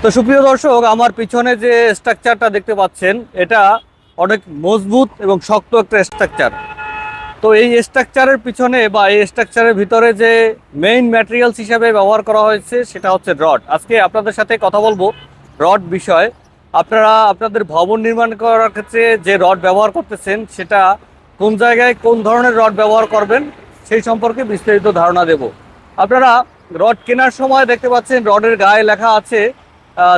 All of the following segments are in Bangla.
তো সুপ্রিয় দর্শক, আমার পিছনে যে স্ট্রাকচারটা দেখতে পাচ্ছেন এটা অনেক মজবুত এবং শক্ত একটা স্ট্রাকচার। তো এই স্ট্রাকচারের পিছনে বা এই স্ট্রাকচারের ভিতরে যে মেইন ম্যাটেরিয়ালস হিসাবে ব্যবহার করা হয়েছে সেটা হচ্ছে রড। আজকে আপনাদের সাথে কথা বলবো রড বিষয়। আপনারা আপনাদের ভবন নির্মাণ করার ক্ষেত্রে যে রড ব্যবহার করতেছেন সেটা কোন জায়গায় কোন ধরনের রড ব্যবহার করবেন সেই সম্পর্কে বিস্তারিত ধারণা দেব। আপনারা রড কেনার সময় দেখতে পাচ্ছেন রডের গায়ে লেখা আছে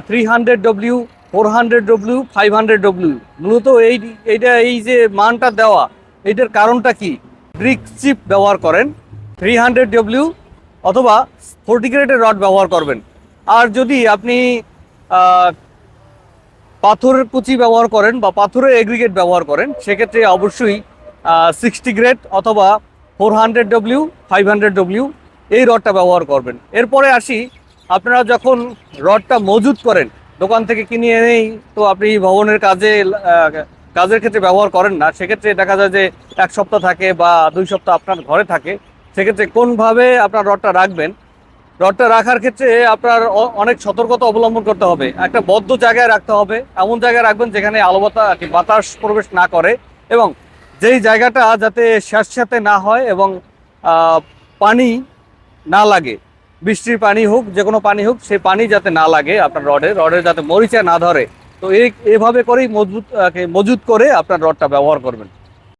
300 ডব্লিউ, 400 ডব্লিউ, 500 ডব্লিউ। মূলত এই যে মানটা দেওয়া, এইটার কারণটা কি? ব্রিক চিপ ব্যবহার করেন 300 ডব্লিউ অথবা 40 গ্রেডের রড ব্যবহার করবেন। আর যদি আপনি পাথরের কুচি ব্যবহার করেন বা পাথরের এগ্রিগেট ব্যবহার করেন সেক্ষেত্রে অবশ্যই 60 গ্রেড অথবা 400 ডব্লিউ, 500 ডব্লিউ এই রডটা ব্যবহার করবেন। এরপরে আসি, আপনারা যখন রডটা মজুত করেন দোকান থেকে কিনে এনেই তো আপনি ভবনের কাজের ক্ষেত্রে ব্যবহার করেন না, সেক্ষেত্রে দেখা যায় যে 1 সপ্তাহ থাকে বা 2 সপ্তাহ আপনার ঘরে থাকে। সেক্ষেত্রে কোনভাবে আপনার রডটা রাখবেন, রডটা রাখার ক্ষেত্রে আপনার অনেক সতর্কতা অবলম্বন করতে হবে। একটা বদ্ধ জায়গায় রাখতে হবে, এমন জায়গায় রাখবেন যেখানে আলো বাতাস প্রবেশ না করে এবং যেই জায়গাটা যাতে স্যাঁতস্যাঁতে না হয় এবং পানি না লাগে, বৃষ্টির পানি হোক যে কোনো পানি হোক সেই পানি যাতে না লাগে আপনার রডের যাতে মরিচা না ধরে। তো এভাবে করেই মজুত করে আপনার রডটা ব্যবহার করবেন।